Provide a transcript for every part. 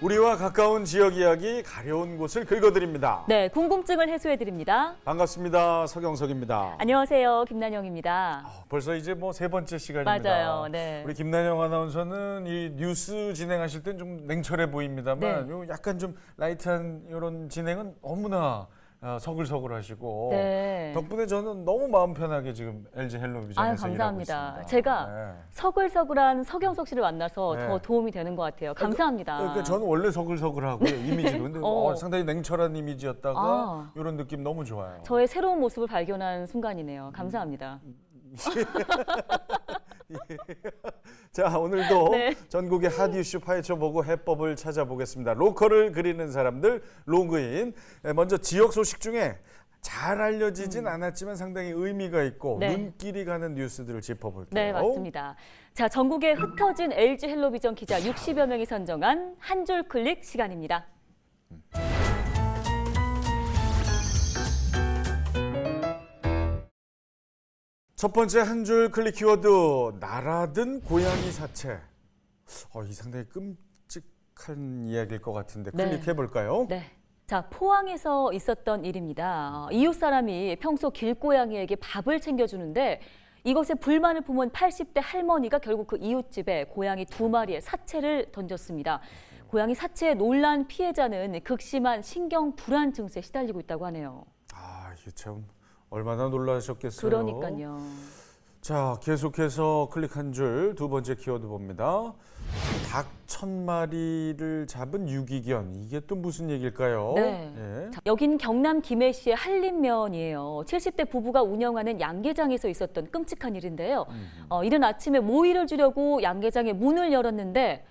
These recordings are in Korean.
우리와 가까운 지역 이야기, 가려운 곳을 긁어드립니다. 네, 궁금증을 해소해드립니다. 반갑습니다. 서경석입니다. 안녕하세요, 김난영입니다. 벌써 이제 뭐 세 번째 시간입니다. 맞아요. 네. 우리 김난영 아나운서는 이 뉴스 진행하실 땐 좀 냉철해 보입니다만, 네. 요 약간 좀 라이트한 이런 진행은 너무나 서글서글하시고 네. 덕분에 저는 너무 마음 편하게 지금 LG 헬로비전에서 아유, 일하고 감사합니다. 있습니다. 제가 네. 서글서글한 서경석 씨를 만나서 네. 더 도움이 되는 것 같아요. 감사합니다. 그러니까 저는 원래 서글서글하고요, 이미지도. 근데 상당히 냉철한 이미지였다가 이런 느낌 너무 좋아요. 저의 새로운 모습을 발견한 순간이네요. 감사합니다. 자, 오늘도 네. 전국의 핫 이슈 파헤쳐보고 해법을 찾아보겠습니다. 로컬을 그리는 사람들 로그인. 먼저 지역 소식 중에 잘 알려지진 않았지만 상당히 의미가 있고 네. 눈길이 가는 뉴스들을 짚어볼게요. 네, 맞습니다. 자, 전국에 흩어진 LG 헬로비전 기자 60여 명이 선정한 한 줄 클릭 시간입니다. 첫 번째 한 줄 클릭 키워드, 나라든 고양이 사체. 이 상당히 끔찍한 이야기일 것 같은데 네. 클릭해볼까요? 네. 자, 포항에서 있었던 일입니다. 이웃 사람이 평소 길고양이에게 밥을 챙겨주는데 이것에 불만을 품은 80대 할머니가 결국 그 이웃집에 고양이 2마리의 사체를 던졌습니다. 고양이 사체에 놀란 피해자는 극심한 신경 불안 증세에 시달리고 있다고 하네요. 이게 참 얼마나 놀라셨겠어요. 그러니까요. 자, 계속해서 클릭 한 줄 두 번째 키워드 봅니다. 닭 1000마리를 잡은 유기견. 이게 또 무슨 얘기일까요? 네. 예. 자, 여긴 경남 김해시의 한림면이에요. 70대 부부가 운영하는 양계장에서 있었던 끔찍한 일인데요. 이른 아침에 모이를 주려고 양계장의 문을 열었는데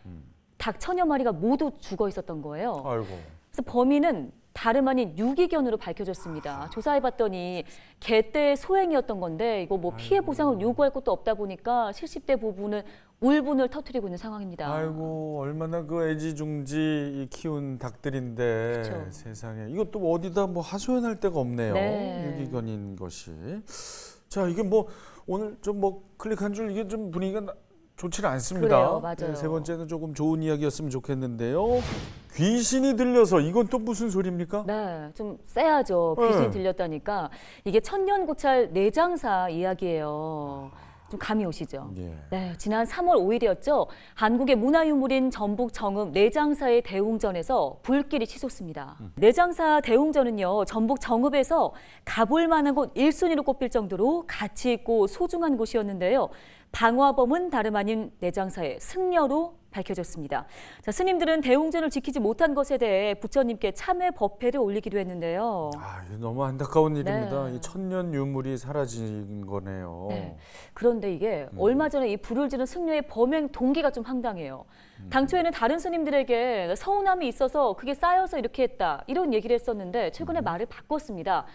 닭 1000여 마리가 모두 죽어 있었던 거예요. 아이고. 그래서 범인은 다름 아닌 유기견으로 밝혀졌습니다. 조사해봤더니 개떼의 소행이었던 건데 이거 뭐 피해 보상을 요구할 것도 없다 보니까 70대 부부는 울분을 터뜨리고 있는 상황입니다. 아이고, 얼마나 그 애지중지 키운 닭들인데. 그쵸. 세상에. 이것도 어디다 뭐 하소연할 데가 없네요. 네. 유기견인 것이. 자, 이게 뭐 오늘 좀 뭐 클릭 한 줄 이게 좀 분위기가 좋지는 않습니다. 그래요, 맞아요. 네, 세 번째는 조금 좋은 이야기였으면 좋겠는데요. 귀신이 들려서 이건 또 무슨 소리입니까? 네, 좀 쎄하죠. 귀신이 네. 들렸다니까. 이게 천년고찰 내장사 이야기예요. 좀 감이 오시죠? 예. 네, 지난 3월 5일이었죠. 한국의 문화유물인 전북 정읍 내장사의 대웅전에서 불길이 치솟습니다. 내장사 대웅전은요, 전북 정읍에서 가볼 만한 곳 1순위로 꼽힐 정도로 가치 있고 소중한 곳이었는데요. 방화범은 다름 아닌 내장사의 승려로 밝혀졌습니다. 자, 스님들은 대웅전을 지키지 못한 것에 대해 부처님께 참회 법회를 올리기도 했는데요. 이게 너무 안타까운 일입니다. 네. 이 천년 유물이 사라진 거네요. 네. 그런데 이게 얼마 전에 이 불을 지른 승려의 범행 동기가 좀 황당해요. 당초에는 다른 스님들에게 서운함이 있어서 그게 쌓여서 이렇게 했다 이런 얘기를 했었는데 최근에 말을 바꿨습니다.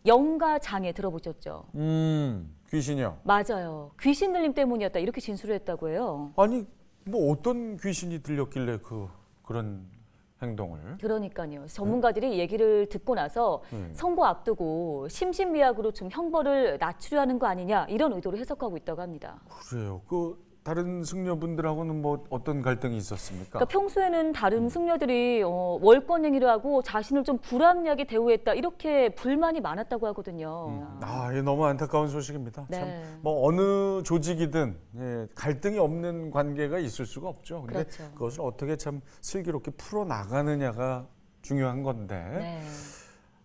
영가 장애 들어보셨죠? 귀신이요? 맞아요. 귀신 들림 때문이었다 이렇게 진술을 했다고 해요. 아니, 뭐 어떤 귀신이 들렸길래 그런 행동을? 그러니까요. 전문가들이 얘기를 듣고 나서 선고 앞두고 심신미약으로 좀 형벌을 낮추려 하는 거 아니냐 이런 의도로 해석하고 있다고 합니다. 그래요. 다른 승려분들하고는 뭐 어떤 갈등이 있었습니까? 그러니까 평소에는 다른 승려들이 월권 행위를 하고 자신을 좀 불합리하게 대우했다 이렇게 불만이 많았다고 하거든요. 이게 너무 안타까운 소식입니다. 네. 참, 뭐 어느 조직이든 갈등이 없는 관계가 있을 수가 없죠. 근데 그렇죠. 그것을 어떻게 참 슬기롭게 풀어 나가느냐가 중요한 건데. 네.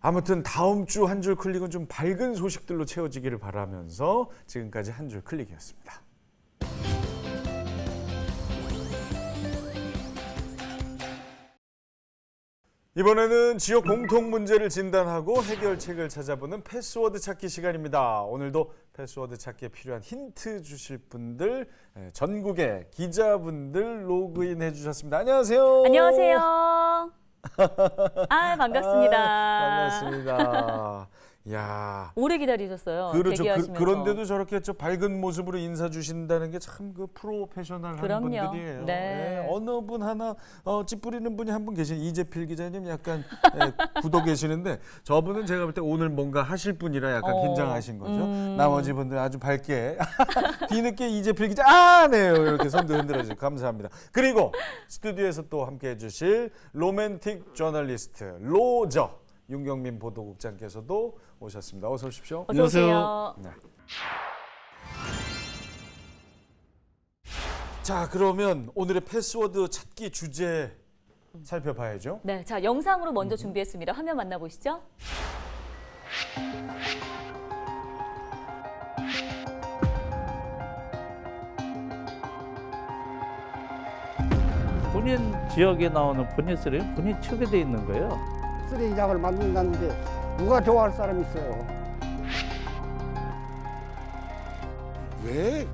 아무튼 다음 주 한 줄 클릭은 좀 밝은 소식들로 채워지기를 바라면서 지금까지 한 줄 클릭이었습니다. 이번에는 지역 공통 문제를 진단하고 해결책을 찾아보는 패스워드 찾기 시간입니다. 오늘도 패스워드 찾기에 필요한 힌트 주실 분들, 전국의 기자분들 로그인해 주셨습니다. 안녕하세요. 안녕하세요. 반갑습니다. 반갑습니다. 야. 오래 기다리셨어요. 그렇죠. 대기하시면서. 그런데도 저렇게 밝은 모습으로 인사 주신다는 게 참 그 프로페셔널한 그럼요. 분들이에요. 네. 예, 어느 분 하나 찌푸리는 분이 한 분 계신 이재필 기자님 약간 굳어 계시는데 저분은 제가 볼 때 오늘 뭔가 하실 분이라 약간 긴장하신 거죠. 나머지 분들 아주 밝게 뒤늦게 이재필 기자 네 이렇게 손도 흔들어주시고 감사합니다. 그리고 스튜디오에서 또 함께해 주실 로맨틱 저널리스트 로저 윤경민 보도국장께서도 오셨습니다. 어서 오십시오. 어서 오세요. 네. 자, 그러면 오늘의 패스워드 찾기 주제 살펴봐야죠. 네, 자 영상으로 먼저 준비했습니다. 화면 만나보시죠. 본인 지역에 나오는 본인 쓰레기 본인 축에 돼 있는 거예요. 쓰레기장을 만든다는데 누가 좋아할 사람이 있어요? 왜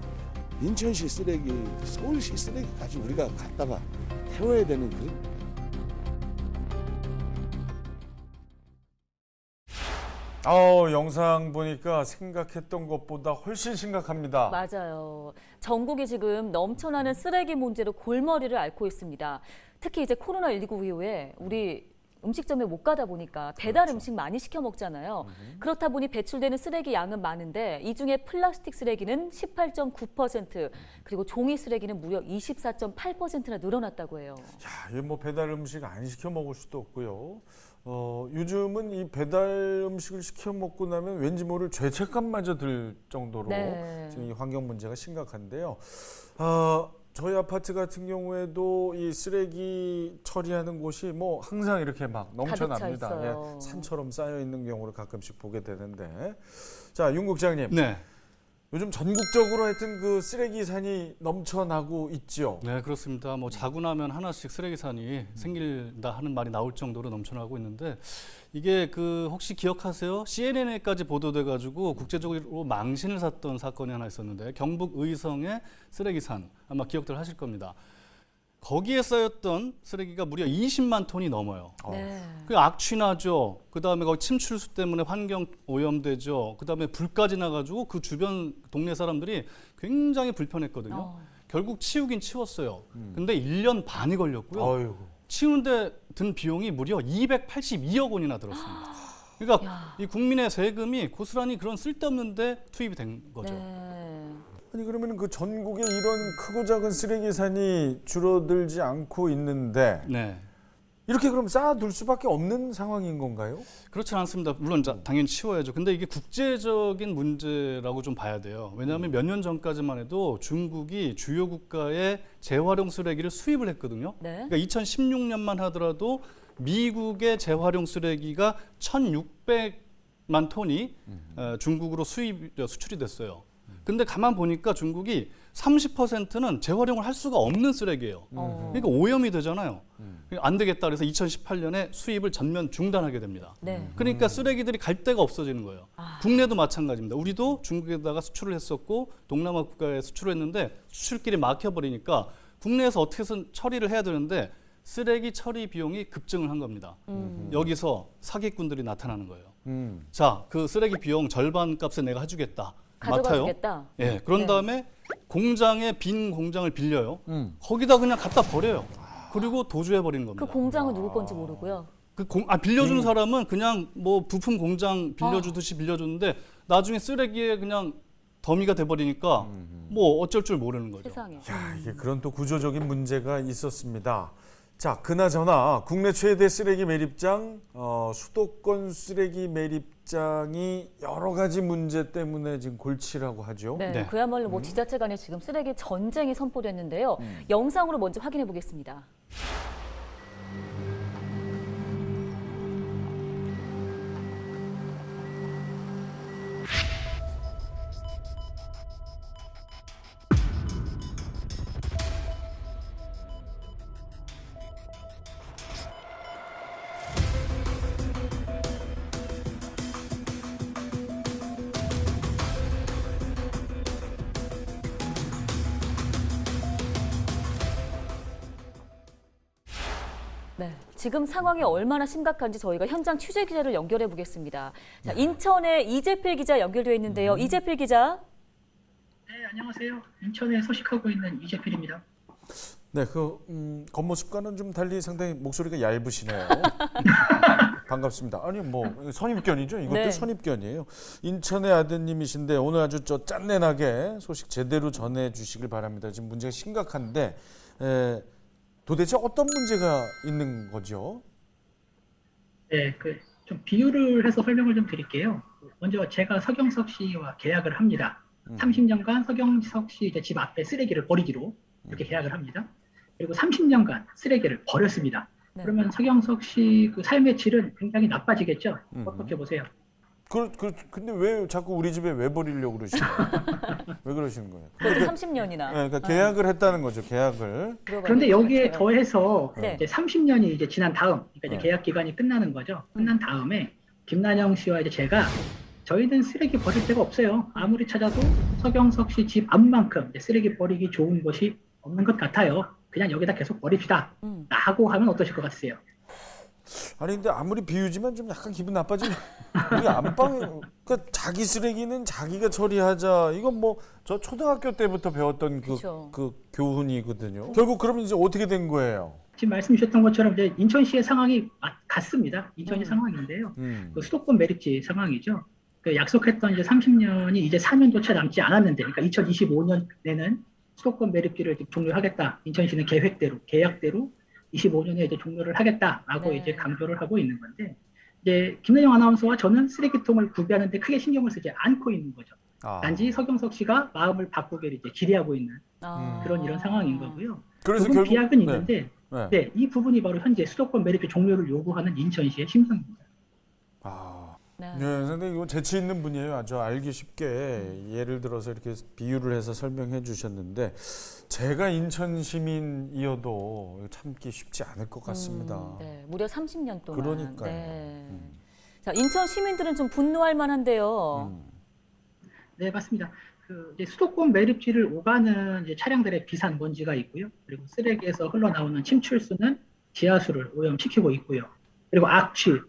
인천시 쓰레기, 서울시 쓰레기까지 우리가 갖다가 태워야 되는 그 영상 보니까 생각했던 것보다 훨씬 심각합니다. 맞아요. 전국이 지금 넘쳐나는 쓰레기 문제로 골머리를 앓고 있습니다. 특히 이제 코로나19 이후에 우리 음식점에 못 가다 보니까 배달 음식 많이 시켜 먹잖아요. 그렇다 보니 배출되는 쓰레기 양은 많은데 이 중에 플라스틱 쓰레기는 18.9% 그리고 종이 쓰레기는 무려 24.8%나 늘어났다고 해요. 야, 이거 뭐 배달 음식 안 시켜 먹을 수도 없고요. 요즘은 이 배달 음식을 시켜 먹고 나면 왠지 모를 죄책감마저 들 정도로 네. 지금 이 환경 문제가 심각한데요. 저희 아파트 같은 경우에도 이 쓰레기 처리하는 곳이 뭐 항상 이렇게 막 가득 차 넘쳐납니다. 있어요. 산처럼 쌓여 있는 경우를 가끔씩 보게 되는데, 자, 윤 국장님, 네, 요즘 전국적으로 하여튼 그 쓰레기산이 넘쳐나고 있죠. 네 그렇습니다. 뭐 자고 나면 하나씩 쓰레기산이 생긴다 하는 말이 나올 정도로 넘쳐나고 있는데 이게 그 혹시 기억하세요? CNN에까지 보도돼가지고 국제적으로 망신을 샀던 사건이 하나 있었는데 경북 의성의 쓰레기산 아마 기억들 하실 겁니다. 거기에 쌓였던 쓰레기가 무려 20만 톤이 넘어요. 네. 그 악취나죠. 그다음에 거기 침출수 때문에 환경 오염되죠. 그다음에 불까지 나가지고 그 주변 동네 사람들이 굉장히 불편했거든요. 결국 치우긴 치웠어요. 근데 1년 반이 걸렸고요. 어이구. 치우는데 든 비용이 무려 282억 원이나 들었습니다. 그러니까 이 국민의 세금이 고스란히 그런 쓸데없는데 투입이 된 거죠. 네. 아니 그러면 그 전국에 이런 크고 작은 쓰레기산이 줄어들지 않고 있는데 네. 이렇게 그럼 쌓아둘 수밖에 없는 상황인 건가요? 그렇지 않습니다. 물론 당연히 치워야죠. 근데 이게 국제적인 문제라고 좀 봐야 돼요. 왜냐하면 몇 년 전까지만 해도 중국이 주요 국가의 재활용 쓰레기를 수입을 했거든요. 네. 그러니까 2016년만 하더라도 미국의 재활용 쓰레기가 1,600만 톤이 중국으로 수출이 됐어요. 근데 가만 보니까 중국이 30%는 재활용을 할 수가 없는 쓰레기예요. 그러니까 오염이 되잖아요. 안 되겠다 그래서 2018년에 수입을 전면 중단하게 됩니다. 네. 그러니까 쓰레기들이 갈 데가 없어지는 거예요. 국내도 마찬가지입니다. 우리도 중국에다가 수출을 했었고 동남아 국가에 수출을 했는데 수출길이 막혀버리니까 국내에서 어떻게 해서 처리를 해야 되는데 쓰레기 처리 비용이 급증을 한 겁니다. 여기서 사기꾼들이 나타나는 거예요. 자, 그 쓰레기 비용 절반 값에 내가 해주겠다. 가져가 맡아요. 주겠다. 예, 그런 네. 다음에 공장에 빈 공장을 빌려요. 거기다 그냥 갖다 버려요. 그리고 도주해 버리는 겁니다. 그 공장은 누구 건지 모르고요. 빌려준 사람은 그냥 뭐 부품 공장 빌려주듯이 빌려줬는데 나중에 쓰레기에 그냥 더미가 돼 버리니까 뭐 어쩔 줄 모르는 거죠. 세상에. 야, 이게 그런 또 구조적인 문제가 있었습니다. 자, 그나저나 국내 최대 쓰레기 매립장 수도권 쓰레기 매립장이 여러 가지 문제 때문에 지금 골치라고 하죠. 네, 네. 그야말로 뭐 지자체 간에 지금 쓰레기 전쟁이 선포됐는데요. 영상으로 먼저 확인해 보겠습니다. 지금 상황이 얼마나 심각한지 저희가 현장 취재 기자를 연결해 보겠습니다. 자, 인천의 이재필 기자 연결되어 있는데요. 이재필 기자. 네, 안녕하세요. 인천에 소식하고 있는 이재필입니다. 네, 겉모습과는 좀 달리 상당히 목소리가 얇으시네요. 반갑습니다. 아니 선입견이죠. 이것도 네. 선입견이에요. 인천의 아드님이신데 오늘 아주 짠내나게 소식 제대로 전해주시길 바랍니다. 지금 문제가 심각한데 도대체 어떤 문제가 있는 거죠? 네, 좀 비유를 해서 설명을 좀 드릴게요. 먼저 제가 서경석 씨와 계약을 합니다. 30년간 서경석 씨 이제 집 앞에 쓰레기를 버리기로 이렇게 계약을 합니다. 그리고 30년간 쓰레기를 버렸습니다. 네. 그러면 서경석 씨 그 삶의 질은 굉장히 나빠지겠죠? 어떻게 보세요? 근데 왜 자꾸 우리 집에 왜 버리려고 그러시는 거예요? 왜 그러시는 거예요? 그것도 30년이나. 그러니까 계약을 했다는 거죠. 계약을. 그런데 여기에 더해서 네. 이제 30년이 이제 지난 다음, 그러니까 이제 네. 계약 기간이 끝나는 거죠. 끝난 다음에 김난영 씨와 이제 제가 저희는 쓰레기 버릴 데가 없어요. 아무리 찾아도 서경석 씨 집 앞만큼 이제 쓰레기 버리기 좋은 곳이 없는 것 같아요. 그냥 여기다 계속 버립시다. 라고 하면 어떠실 것 같으세요? 아니 근데 아무리 비유지만 좀 약간 기분 나빠지면 우리 안방 그러니까 자기 쓰레기는 자기가 처리하자. 이건 저 초등학교 때부터 배웠던 그쵸. 그 교훈이거든요. 결국 그러면 이제 어떻게 된 거예요? 지금 말씀 주셨던 것처럼 이제 인천시의 상황이 같습니다. 인천시 상황인데요. 그 수도권 매립지 상황이죠. 그 약속했던 이제 30년이 이제 4년도 채 남지 않았는데, 그러니까 2025년에는 수도권 매립지를 종료하겠다. 인천시는 계획대로, 계약대로 25년에 이제 종료를 하겠다라고 네. 이제 강조를 하고 있는 건데, 이제 김은영 아나운서와 저는 쓰레기통을 구비하는데 크게 신경을 쓰지 않고 있는 거죠. 단지 서경석 씨가 마음을 바꾸기를 이제 기대하고 있는 그런 이런 상황인 거고요. 그래서 조금 비약은 네. 있는데, 네. 네, 이 부분이 바로 현재 수도권 매립지 종료를 요구하는 인천시의 심성입니다. 네. 네, 선생님 이거 재치 있는 분이에요. 아주 알기 쉽게 예를 들어서 이렇게 비유를 해서 설명해 주셨는데 제가 인천 시민이어도 참기 쉽지 않을 것 같습니다. 네, 무려 30년 동안. 그러니까요. 네. 자, 인천 시민들은 좀 분노할 만한데요. 네, 맞습니다. 이제 수도권 매립지를 오가는 이제 차량들의 비산 먼지가 있고요. 그리고 쓰레기에서 흘러나오는 침출수는 지하수를 오염시키고 있고요. 그리고 악취,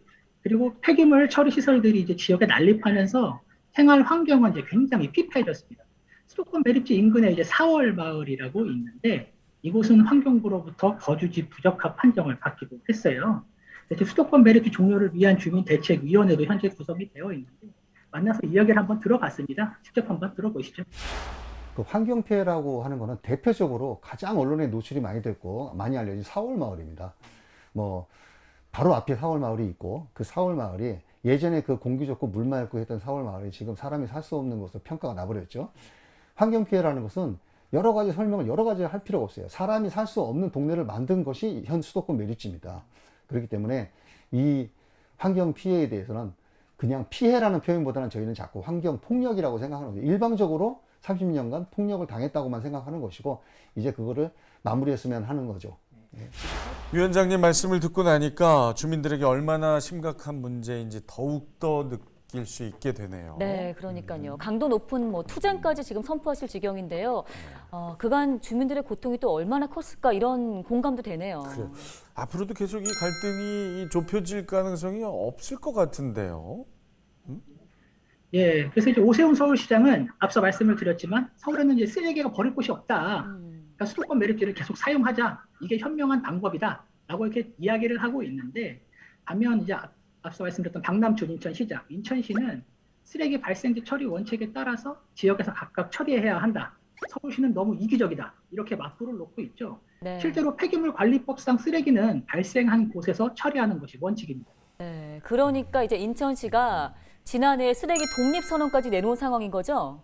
그리고 폐기물 처리 시설들이 이제 지역에 난립하면서 생활 환경은 이제 굉장히 피폐해졌습니다. 수도권 매립지 인근에 이제 4월 마을이라고 있는데 이곳은 환경부로부터 거주지 부적합 판정을 받기도 했어요. 그래서 수도권 매립지 종료를 위한 주민대책위원회도 현재 구성이 되어 있는데 만나서 이야기를 한번 들어봤습니다. 직접 한번 들어보시죠. 그 환경 피해라고 하는 거는 대표적으로 가장 언론에 노출이 많이 됐고 많이 알려진 4월 마을입니다. 바로 앞에 4월 마을이 있고 그 4월 마을이 예전에 그 공기 좋고 물 맑고 했던 4월 마을이 지금 사람이 살 수 없는 것으로 평가가 나버렸죠. 환경 피해라는 것은 여러 가지 설명을 여러 가지 할 필요가 없어요. 사람이 살 수 없는 동네를 만든 것이 현 수도권 매립지입니다. 그렇기 때문에 이 환경 피해에 대해서는 그냥 피해라는 표현보다는 저희는 자꾸 환경 폭력이라고 생각하는 거예요. 일방적으로 30년간 폭력을 당했다고만 생각하는 것이고 이제 그거를 마무리했으면 하는 거죠. 네. 위원장님 말씀을 듣고 나니까 주민들에게 얼마나 심각한 문제인지 더욱더 느낄 수 있게 되네요. 네, 그러니까요. 강도 높은 투쟁까지 지금 선포하실 지경인데요. 그간 주민들의 고통이 또 얼마나 컸을까 이런 공감도 되네요. 그래요. 앞으로도 계속 이 갈등이 좁혀질 가능성이 없을 것 같은데요. 예, 그래서 이제 오세훈 서울시장은 앞서 말씀을 드렸지만 서울에는 이제 쓰레기가 버릴 곳이 없다. 그러니까 수도권 매립지를 계속 사용하자. 이게 현명한 방법이다. 라고 이렇게 이야기를 하고 있는데 반면 이제 앞서 말씀드렸던 박남춘 인천시장, 인천시는 쓰레기 발생지 처리 원칙에 따라서 지역에서 각각 처리해야 한다. 서울시는 너무 이기적이다. 이렇게 맞불을 놓고 있죠. 네. 실제로 폐기물 관리법상 쓰레기는 발생한 곳에서 처리하는 것이 원칙입니다. 네, 그러니까 이제 인천시가 지난해 쓰레기 독립선언까지 내놓은 상황인 거죠?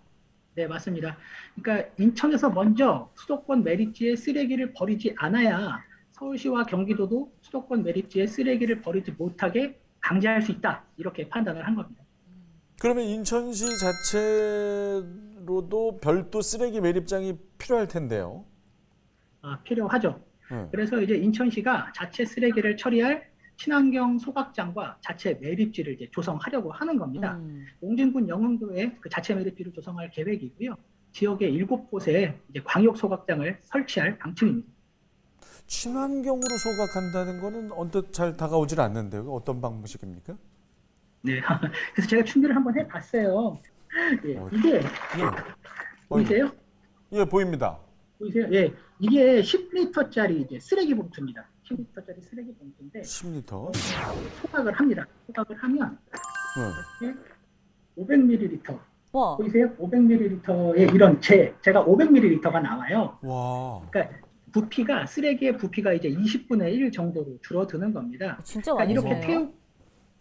네, 맞습니다. 그러니까 인천에서 먼저 수도권 매립지에 쓰레기를 버리지 않아야 서울시와 경기도도 수도권 매립지에 쓰레기를 버리지 못하게 강제할 수 있다. 이렇게 판단을 한 겁니다. 그러면 인천시 자체로도 별도 쓰레기 매립장이 필요할 텐데요. 필요하죠. 네. 그래서 이제 인천시가 자체 쓰레기를 처리할 친환경 소각장과 자체 매립지를 이제 조성하려고 하는 겁니다. 용진군 영흥도에 그 자체 매립지를 조성할 계획이고요. 지역의 7곳에 이제 광역 소각장을 설치할 방침입니다. 친환경으로 소각한다는 거는 언뜻 잘 다가오질 않는데요. 어떤 방식입니까? 네. 그래서 제가 준비를 한번 해봤어요. 예, 이게 예. 보이세요? 예, 보입니다. 보이세요? 예, 이게 10리터짜리 이제 쓰레기 봉투입니다. 10리터짜리 쓰레기 봉투인데 10리터. 소각을 합니다. 소각을 하면 네. 이렇게 500ml 와, 보이세요? 500ml의 이런 제가 500ml가 나와요. 와. 그러니까 부피가 쓰레기의 부피가 이제 20분의 1 정도로 줄어드는 겁니다. 진짜 그러니까 많이 이렇게 드네요.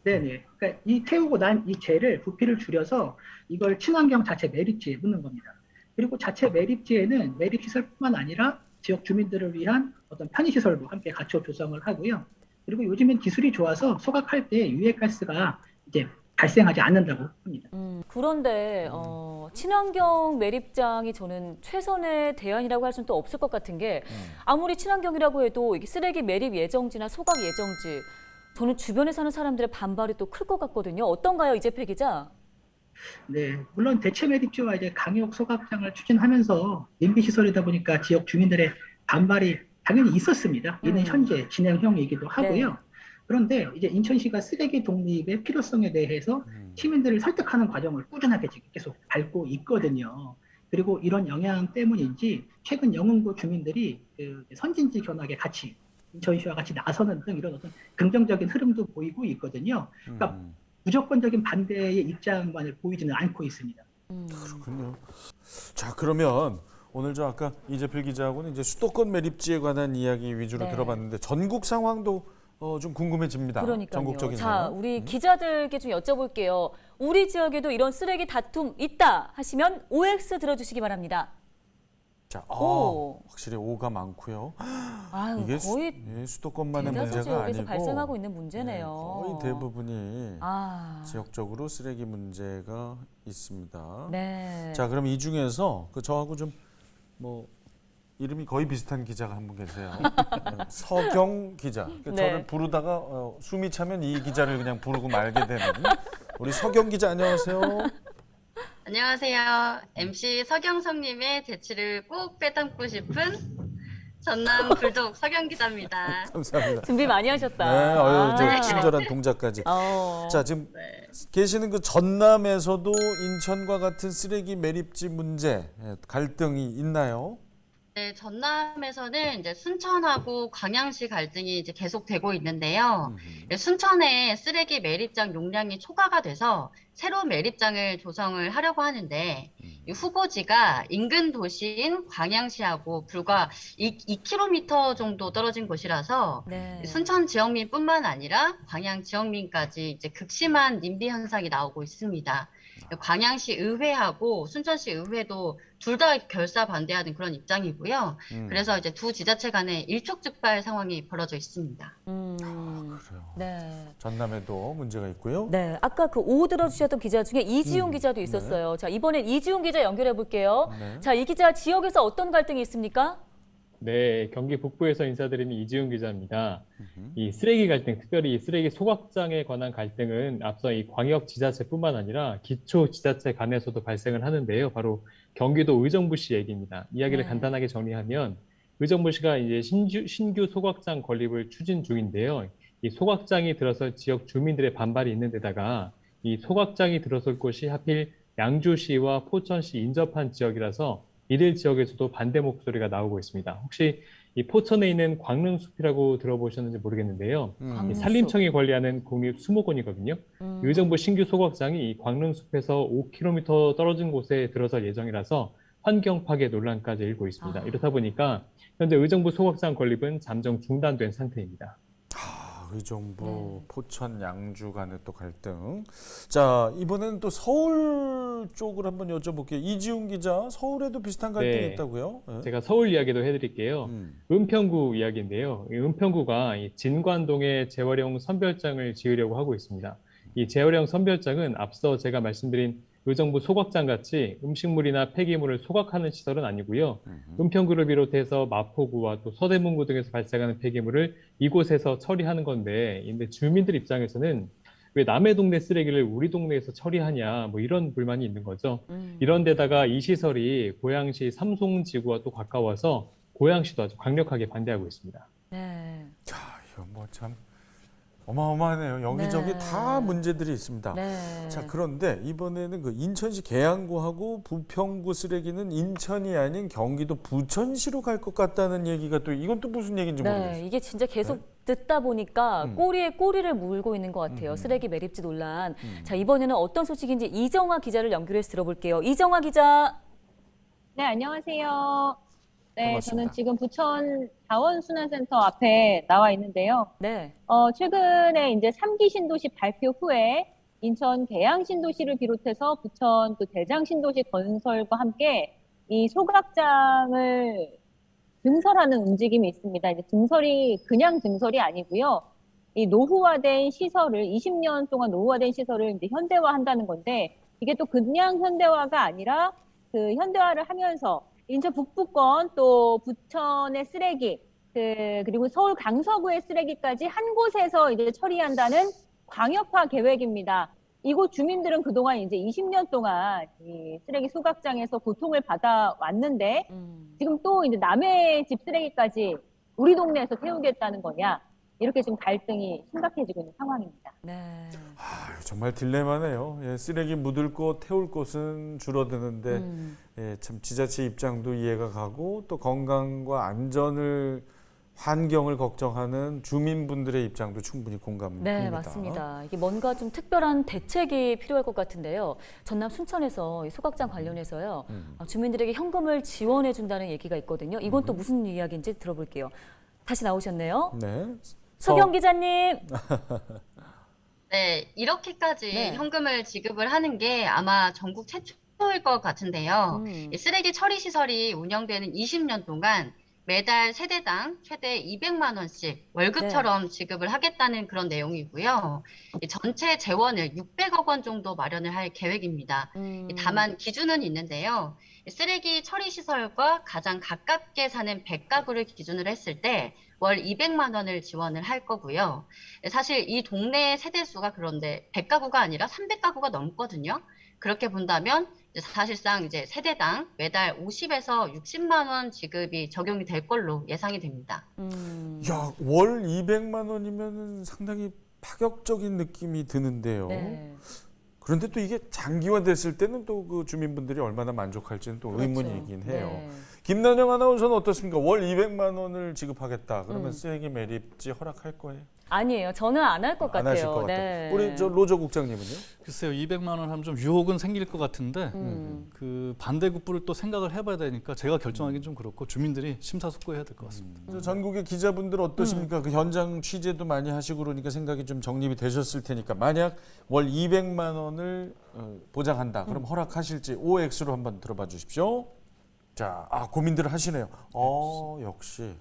네네. 그러니까 이 태우고 난 이 재를 부피를 줄여서 이걸 친환경 자체 매립지에 묻는 겁니다. 그리고 자체 매립지에는 매립시설뿐만 아니라 지역 주민들을 위한 어떤 편의시설도 함께 갖춰 조성을 하고요. 그리고 요즘엔 기술이 좋아서 소각할 때 유해가스가 이제 발생하지 않는다고 합니다. 그런데 친환경 매립장이 저는 최선의 대안이라고 할 수는 또 없을 것 같은 게 아무리 친환경이라고 해도 이게 쓰레기 매립 예정지나 소각 예정지 저는 주변에 사는 사람들의 반발이 또 클 것 같거든요. 어떤가요, 이재필 기자? 네, 물론 대체 매립지와 이제 강역 소각장을 추진하면서 임비 시설이다 보니까 지역 주민들의 반발이 당연히 있었습니다. 이는 현재 진행형이기도 하고요. 네. 그런데 이제 인천시가 쓰레기 독립의 필요성에 대해서 시민들을 설득하는 과정을 꾸준하게 지금 계속 밟고 있거든요. 그리고 이런 영향 때문인지 최근 영흥도 주민들이 그 선진지 견학에 같이 인천시와 같이 나서는 등 이런 어떤 긍정적인 흐름도 보이고 있거든요. 그러니까 무조건적인 반대의 입장만을 보이지는 않고 있습니다. 그렇군요. 자, 그러면 오늘 저 아까 이재필 기자하고는 이제 수도권 매립지에 관한 이야기 위주로 네. 들어봤는데 전국 상황도 좀 궁금해집니다. 그러니까요. 전국적인 자, 상황. 우리 기자들께 좀 여쭤볼게요. 우리 지역에도 이런 쓰레기 다툼 있다 하시면 OX 들어주시기 바랍니다. 자, 오. 확실히 오가 많고요. 아유, 이게 거의 수도권만의 대다수 문제가 지역에서 아니고 발생하고 있는 문제네요. 거의 대부분이 아, 지역적으로 쓰레기 문제가 있습니다. 네. 자, 그럼 이 중에서 저하고 좀 뭐 이름이 거의 비슷한 기자가 한 분 계세요. 서경 기자. 네. 저를 부르다가 숨이 차면 이 기자를 그냥 부르고 말게 되는 우리 서경 기자 안녕하세요. 안녕하세요. MC 서경성님의 재치를 꼭 빼닮고 싶은 전남 불독 서경 기자입니다. 감사합니다. 준비 많이 하셨다. 네, 저 아. 친절한 동작까지. 어. 자, 지금 네. 계시는 그 전남에서도 인천과 같은 쓰레기 매립지 문제, 갈등이 있나요? 네, 전남에서는 이제 순천하고 광양시 갈등이 이제 계속되고 있는데요. 순천에 쓰레기 매립장 용량이 초과가 돼서 새로운 매립장을 조성을 하려고 하는데 이 후보지가 인근 도시인 광양시하고 불과 2km 정도 떨어진 곳이라서 네. 순천 지역민뿐만 아니라 광양 지역민까지 이제 극심한 님비 현상이 나오고 있습니다. 광양시 의회하고 순천시 의회도 둘 다 결사 반대하는 그런 입장이고요. 그래서 이제 두 지자체 간에 일촉즉발 상황이 벌어져 있습니다. 그래요. 네. 전남에도 문제가 있고요. 네. 아까 그 오 들어주셨던 기자 중에 이지용 기자도 있었어요. 자, 이번엔 이지용 기자 연결해 볼게요. 네. 자, 이 기자 지역에서 어떤 갈등이 있습니까? 네, 경기 북부에서 인사드리는 이지훈 기자입니다. 이 쓰레기 갈등, 특별히 이 쓰레기 소각장에 관한 갈등은 앞서 이 광역 지자체뿐만 아니라 기초 지자체 간에서도 발생을 하는데요. 바로 경기도 의정부시 얘기입니다. 이야기를 네. 간단하게 정리하면 의정부시가 이제 신규 소각장 건립을 추진 중인데요. 이 소각장이 들어설 지역 주민들의 반발이 있는 데다가 이 소각장이 들어설 곳이 하필 양주시와 포천시 인접한 지역이라서 이들 지역에서도 반대 목소리가 나오고 있습니다. 혹시 이 포천에 있는 광릉숲이라고 들어보셨는지 모르겠는데요. 이 산림청이 관리하는 국립 수목원이거든요. 의정부 신규 소각장이 이 광릉숲에서 5km 떨어진 곳에 들어설 예정이라서 환경 파괴 논란까지 일고 있습니다. 이렇다 보니까 현재 의정부 소각장 건립은 잠정 중단된 상태입니다. 의정부, 포천, 양주 간의 또 갈등. 자, 이번에는 또 서울 쪽을 한번 여쭤볼게요. 이지훈 기자, 서울에도 비슷한 갈등이 네. 있다고요? 네. 제가 서울 이야기도 해드릴게요. 은평구 이야기인데요. 이 은평구가 이 진관동에 재활용 선별장을 지으려고 하고 있습니다. 이 재활용 선별장은 앞서 제가 말씀드린 의정부 소각장 같이 음식물이나 폐기물을 소각하는 시설은 아니고요. 은평구를 비롯해서 마포구와 또 서대문구 등에서 발생하는 폐기물을 이곳에서 처리하는 건데, 근데 주민들 입장에서는 왜 남의 동네 쓰레기를 우리 동네에서 처리하냐, 뭐 이런 불만이 있는 거죠. 이런 데다가 이 시설이 고양시 삼송지구와 또 가까워서 고양시도 아주 강력하게 반대하고 있습니다. 자, 이거 뭐 참 어마어마하네요. 여기저기 네. 다 문제들이 있습니다. 네. 자, 그런데 이번에는 그 인천시 계양구하고 부평구 쓰레기는 인천이 아닌 경기도 부천시로 갈 것 같다는 얘기가 또 이건 또 무슨 얘기인지 모르겠어요. 네, 이게 진짜 계속 듣다 보니까 꼬리에 꼬리를 물고 있는 것 같아요. 쓰레기 매립지 논란. 자, 이번에는 어떤 소식인지 이정화 기자를 연결해서 들어볼게요. 이정화 기자. 네, 안녕하세요. 네, 반갑습니다. 저는 지금 부천 자원순환센터 앞에 나와 있는데요. 네. 최근에 이제 3기 신도시 발표 후에 인천 계양 신도시를 비롯해서 부천 또 대장 신도시 건설과 함께 이 소각장을 증설하는 움직임이 있습니다. 이제 증설이 그냥 증설이 아니고요. 이 노후화된 시설을 20년 동안 노후화된 시설을 이제 현대화한다는 건데 이게 또 그냥 현대화가 아니라 그 현대화를 하면서 인천 북부권 또 부천의 쓰레기 그리고 서울 강서구의 쓰레기까지 한 곳에서 이제 처리한다는 광역화 계획입니다. 이곳 주민들은 그동안 이제 20년 동안 이 쓰레기 소각장에서 고통을 받아 왔는데 지금 또 이제 남의 집 쓰레기까지 우리 동네에서 태우겠다는 거냐 이렇게 지금 갈등이 심각해지고 있는 상황입니다. 네. 아, 정말 딜레마네요. 예, 쓰레기 묻을 곳, 태울 곳은 줄어드는데 예, 참 지자체 입장도 이해가 가고 또 건강과 안전을 환경을 걱정하는 주민분들의 입장도 충분히 공감됩니다. 네, 맞습니다. 이게 뭔가 좀 특별한 대책이 필요할 것 같은데요. 전남 순천에서 이 소각장 관련해서요. 주민들에게 현금을 지원해 준다는 얘기가 있거든요. 이건 또 무슨 이야기인지 들어볼게요. 다시 나오셨네요. 네. 서경 기자님. 네, 이렇게까지 네. 현금을 지급을 하는 게 아마 전국 최초일 것 같은데요. 이 쓰레기 처리 시설이 운영되는 20년 동안 매달 세대당 최대 200만 원씩 월급처럼 지급을 하겠다는 그런 내용이고요. 이 전체 재원을 600억 원 정도 마련을 할 계획입니다. 다만 기준은 있는데요. 쓰레기 처리 시설과 가장 가깝게 사는 100가구를 기준으로 했을 때 월 200만 원을 지원을 할 거고요. 사실 이 동네 세대 수가 그런데 100가구가 아니라 300가구가 넘거든요. 그렇게 본다면 사실상 이제 세대당 매달 50에서 60만 원 지급이 적용이 될 걸로 예상이 됩니다. 야, 월 200만 원이면은 상당히 파격적인 느낌이 드는데요. 네. 그런데 또 이게 장기화됐을 때는 또 그 주민분들이 얼마나 만족할지는 또 그렇죠. 의문이긴 해요. 네. 김난영 아나운서는 어떻습니까? 월 200만 원을 지급하겠다. 그러면 쓰레기 매립지 허락할 거예요? 아니에요. 저는 안 할 것 같아요. 안 하실 것 같아요. 네. 우리 저 로저 국장님은요? 글쎄요, 200만 원 하면 좀 유혹은 생길 것 같은데 그 반대급부를 또 생각을 해봐야 되니까 제가 결정하기는 좀 그렇고 주민들이 심사숙고해야 될 것 같습니다. 저 전국의 기자분들 어떠십니까? 그 현장 취재도 많이 하시고 그러니까 생각이 좀 정립이 되셨을 테니까 만약 월 200만 원을 보장한다. 그럼 허락하실지 OX로 한번 들어봐 주십시오. 자, 고민들을 하시네요. 역시.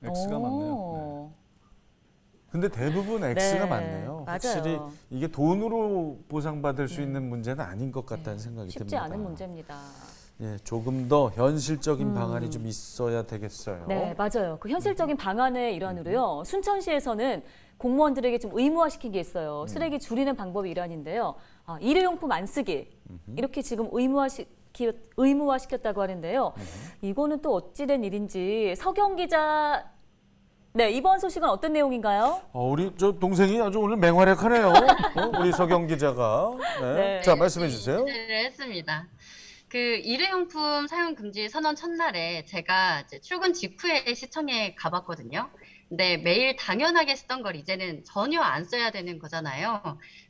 X가 맞네요. 오. 근데 대부분 X가 네, 맞네요. 맞아요. 확실히 이게 돈으로 보상받을 수 있는 문제는 아닌 것 같다는 생각이 쉽지 듭니다. 않은 문제입니다. 예, 조금 더 현실적인 방안이 좀 있어야 되겠어요. 네, 맞아요. 그 현실적인 방안의 일환으로요. 순천시에서는 공무원들에게 좀 의무화시킨 게 있어요. 쓰레기 줄이는 방법의 일환인데요. 일회용품 안 쓰기 이렇게 지금 의무화시켰다고 하는데요. 이거는 또 어찌된 일인지 서경 기자. 네, 이번 소식은 어떤 내용인가요? 우리 저 동생이 아주 오늘 맹활약하네요. 우리 서경 기자가. 네. 네. 자, 말씀해 주세요. 취재를 했습니다. 그 일회용품 사용 금지 선언 첫날에 제가 이제 출근 직후에 시청에 가봤거든요. 근데 매일 당연하게 쓰던 걸 이제는 전혀 안 써야 되는 거잖아요.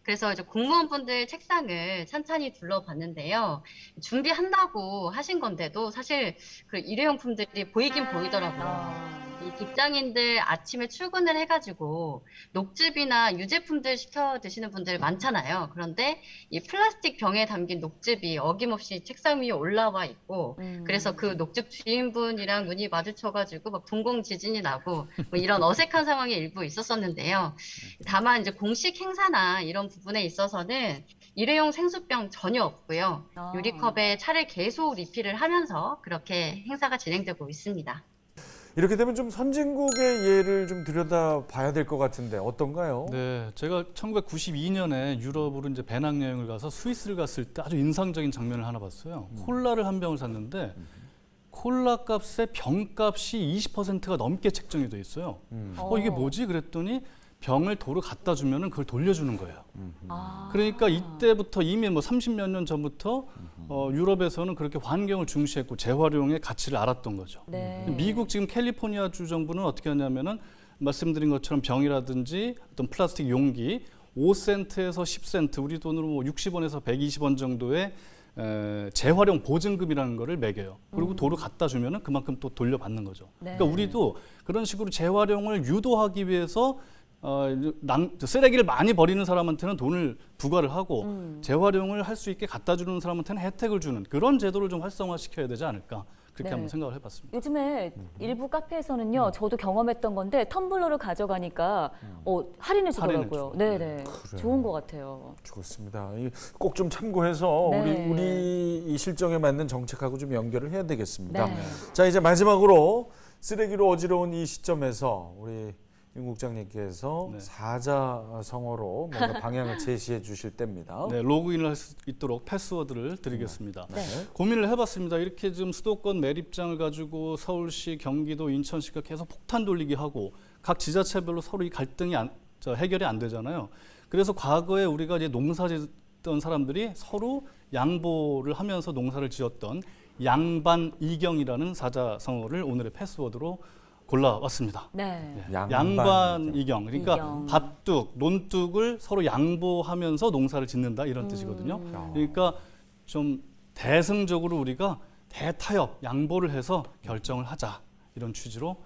그래서 이제 공무원분들 책상을 찬찬히 둘러봤는데요. 준비한다고 하신 건데도 사실 그 일회용품들이 보이긴 보이더라고요. 이 직장인들 아침에 출근을 해가지고 녹즙이나 유제품들 시켜 드시는 분들 많잖아요. 그런데 이 플라스틱 병에 담긴 녹즙이 어김없이 책상 위에 올라와 있고 그래서 그 녹즙 주인분이랑 눈이 마주쳐가지고 막 동공 지진이 나고 뭐 이런 어색한 상황이 일부 있었었는데요. 다만 이제 공식 행사나 이런 부분에 있어서는 일회용 생수병 전혀 없고요. 유리컵에 차를 계속 리필을 하면서 그렇게 행사가 진행되고 있습니다. 이렇게 되면 좀 선진국의 예를 좀 들여다 봐야 될 것 같은데 어떤가요? 네, 제가 1992년에 유럽으로 이제 배낭여행을 가서 스위스를 갔을 때 아주 인상적인 장면을 하나 봤어요. 콜라를 한 병을 샀는데 콜라 값의 병값이 20%가 넘게 책정이 돼 있어요. 이게 뭐지? 그랬더니 병을 도로 갖다 주면은 그걸 돌려주는 거예요. 그러니까 이때부터 이미 뭐 30몇 년 전부터 유럽에서는 그렇게 환경을 중시했고 재활용의 가치를 알았던 거죠. 네. 미국 지금 캘리포니아 주 정부는 어떻게 하냐면은 말씀드린 것처럼 병이라든지 어떤 플라스틱 용기 5센트에서 10센트 우리 돈으로 뭐 60원에서 120원 정도의 재활용 보증금이라는 거를 매겨요. 그리고 도로 갖다 주면은 그만큼 또 돌려받는 거죠. 네. 그러니까 우리도 그런 식으로 재활용을 유도하기 위해서 쓰레기를 많이 버리는 사람한테는 돈을 부과를 하고 재활용을 할 수 있게 갖다 주는 사람한테는 혜택을 주는 그런 제도를 좀 활성화시켜야 되지 않을까 그렇게 네. 한번 생각을 해봤습니다. 요즘에 일부 카페에서는요, 저도 경험했던 건데 텀블러를 가져가니까 할인해 주더라고요. 네네, 좋은 것 같아요. 좋습니다. 꼭 좀 참고해서 네. 우리 이 실정에 맞는 정책하고 좀 연결을 해야 되겠습니다. 네. 자, 이제 마지막으로 쓰레기로 어지러운 이 시점에서 우리 윤 국장님께서 네. 사자성어로 뭔가 방향을 제시해 주실 때입니다. 네, 로그인을 할 수 있도록 패스워드를 드리겠습니다. 네. 고민을 해봤습니다. 이렇게 지금 수도권 매립장을 가지고 서울시, 경기도, 인천시가 계속 폭탄 돌리기 하고 각 지자체별로 서로 이 갈등이 해결이 안 되잖아요. 그래서 과거에 우리가 이제 농사짓던 사람들이 서로 양보를 하면서 농사를 지었던 양반이경이라는 사자성어를 오늘의 패스워드로 골라왔습니다. 네. 양반이경. 그러니까 이경. 밭둑, 논둑을 서로 양보하면서 농사를 짓는다 이런 뜻이거든요. 그러니까 좀 대승적으로 우리가 대타협, 양보를 해서 결정을 하자 이런 취지로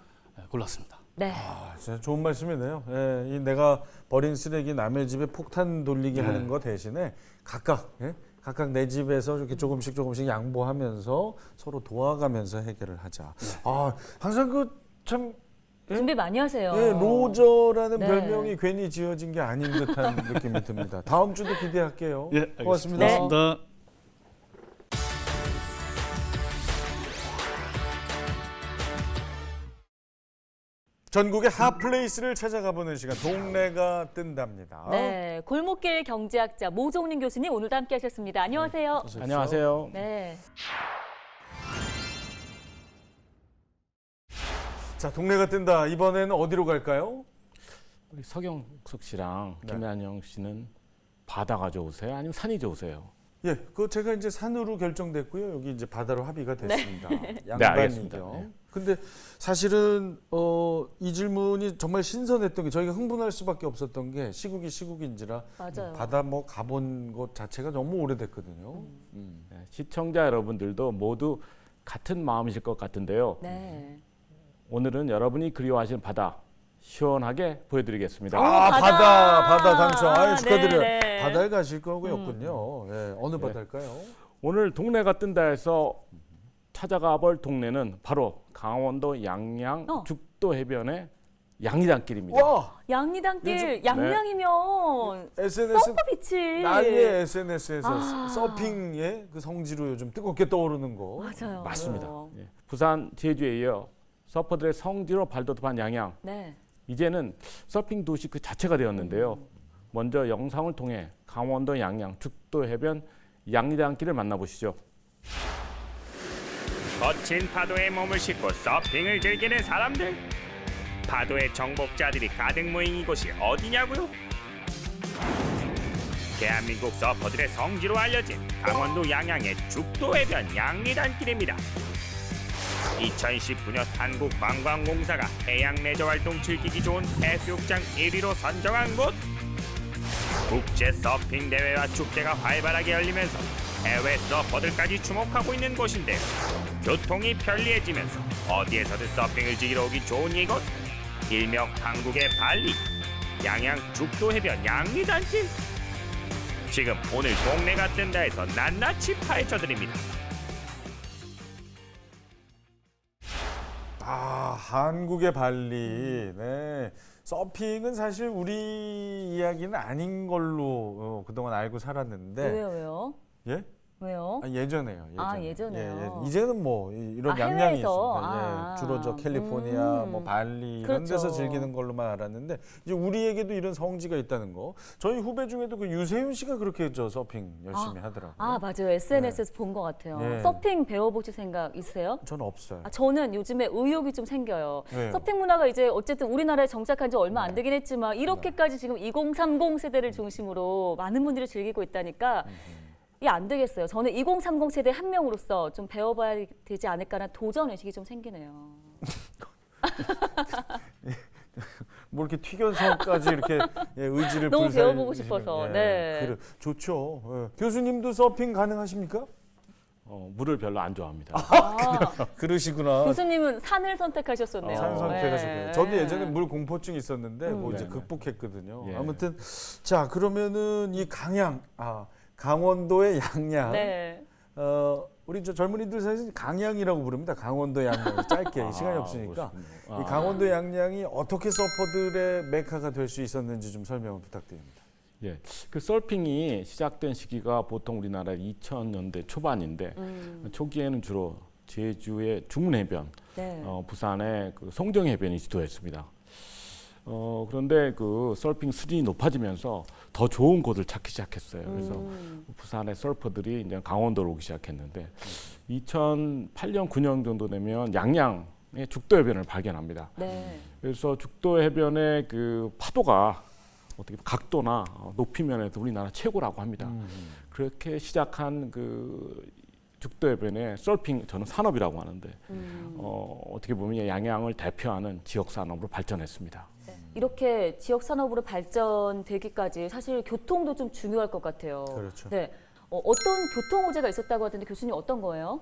골랐습니다. 네. 진짜 좋은 말씀이네요. 이 내가 버린 쓰레기 남의 집에 폭탄 돌리게 하는 거 대신에 각각 내 집에서 이렇게 조금씩 양보하면서 서로 도와가면서 해결을 하자. 항상 참 준비 많이 하세요. 로저라는 네. 별명이 괜히 지어진 게 아닌 듯한 느낌이 듭니다. 다음 주도 기대할게요. 예, 알겠습니다. 고맙습니다. 네. 고맙습니다. 전국의 핫플레이스를 찾아가보는 시간, 동네가 뜬답니다. 네, 골목길 경제학자 모종린 교수님 오늘도 함께하셨습니다. 안녕하세요. 어서 오십시오. 안녕하세요. 네. 자, 동네가 뜬다. 이번에는 어디로 갈까요? 우리 서경석 씨랑 네. 김한영 씨는 바다가 좋으세요? 아니면 산이 좋으세요? 예, 그거 제가 이제 산으로 결정됐고요. 여기 이제 바다로 합의가 됐습니다. 네, 알겠습니다. 양반이경. 네. 근데 사실은 이 질문이 정말 신선했던 게 저희가 흥분할 수밖에 없었던 게 시국인지라 맞아요. 바다 뭐 가본 것 자체가 너무 오래됐거든요. 네, 시청자 여러분들도 모두 같은 마음이실 것 같은데요. 네. 오늘은 여러분이 그리워하시는 바다 시원하게 보여드리겠습니다. 바다 당첨. 아유, 축하드려요. 네, 네. 바다에 가실 거였군요. 예, 어느 바다일까요? 오늘 동네가 뜬다 해서 찾아가 볼 동네는 바로 강원도 양양 죽도 해변의 양리단길입니다. 와, 양리단길 양양이면 SNS 서퍼비치. 난리의 SNS에서 서핑의 그 성지로 요즘 뜨겁게 떠오르는 거. 맞아요. 맞습니다. 예, 부산, 제주에 이어 서퍼들의 성지로 발돋움한 양양. 네. 이제는 서핑 도시 그 자체가 되었는데요. 먼저 영상을 통해 강원도 양양 죽도 해변 양리단길을 만나보시죠. 거친 파도에 몸을 싣고 서핑을 즐기는 사람들. 파도의 정복자들이 가득 모인 이곳이 어디냐고요? 대한민국 서퍼들의 성지로 알려진 강원도 양양의 죽도 해변 양리단길입니다. 2019년 한국관광공사가 해양 레저 활동 즐기기 좋은 해수욕장 1위로 선정한 곳. 국제 서핑 대회와 축제가 활발하게 열리면서 해외 서퍼들까지 주목하고 있는 곳인데요. 교통이 편리해지면서 어디에서든 서핑을 즐기러 오기 좋은 이곳. 일명 한국의 발리, 양양 죽도 해변 양리단길. 지금 오늘 동네가 뜬다에서 낱낱이 파헤쳐드립니다. 한국의 발리. 네. 서핑은 사실 우리 이야기는 아닌 걸로 그동안 알고 살았는데. 왜요? 예? 왜요? 예전에요. 예전에요. 예. 이제는 뭐 이런 양양이 해외에서? 있습니다. 주로 저 캘리포니아, 뭐 발리 이런 그렇죠. 데서 즐기는 걸로만 알았는데 이제 우리에게도 이런 성지가 있다는 거. 저희 후배 중에도 그 유세윤 씨가 그렇게 저 서핑 열심히 하더라고요. 맞아요. SNS에서 본 것 같아요. 예. 서핑 배워보실 생각 있으세요? 저는 없어요. 저는 요즘에 의욕이 좀 생겨요. 왜요? 서핑 문화가 이제 어쨌든 우리나라에 정착한 지 얼마 안 되긴 했지만 이렇게까지 지금 2030 세대를 중심으로 많은 분들이 즐기고 있다니까 이게 안 되겠어요. 저는 2030 세대 한 명으로서 좀 배워봐야 되지 않을까라는 도전 의식이 좀 생기네요. 뭐 이렇게 튀겨서까지 이렇게 의지를 너무 불살리시면, 배워보고 싶어서. 네. 그래, 좋죠. 교수님도 서핑 가능하십니까? 물을 별로 안 좋아합니다. 그러시구나. 교수님은 산을 선택하셨었네요. 산 선택하셨고요. 네. 저도 예전에 물 공포증 있었는데 뭐 이제 네. 극복했거든요. 예. 아무튼 자 그러면은 이 강원도의 양양. 네. 우리 저 젊은이들 사이에서 강양이라고 부릅니다. 강원도 양양. 짧게 시간이 없으니까 이 강원도 양양이 어떻게 서퍼들의 메카가 될 수 있었는지 좀 설명을 부탁드립니다. 예, 그 서핑이 시작된 시기가 보통 우리나라 2000년대 초반인데 초기에는 주로 제주의 중문해변, 네. 부산의 그 송정해변이 지도했습니다. 그런데 그 서핑 수준이 높아지면서 더 좋은 곳을 찾기 시작했어요. 그래서 부산의 서퍼들이 이제 강원도로 오기 시작했는데 2008년, 9년 정도 되면 양양의 죽도해변을 발견합니다. 네. 그래서 죽도해변의 그 파도가 어떻게 각도나 높이 면에서 우리나라 최고라고 합니다. 그렇게 시작한 그 죽도해변의 서핑 저는 산업이라고 하는데 어떻게 보면 양양을 대표하는 지역 산업으로 발전했습니다. 네. 이렇게 지역 산업으로 발전되기까지 사실 교통도 좀 중요할 것 같아요. 그렇죠. 네. 어떤 교통 호재가 있었다고 하던데 교수님 어떤 거예요?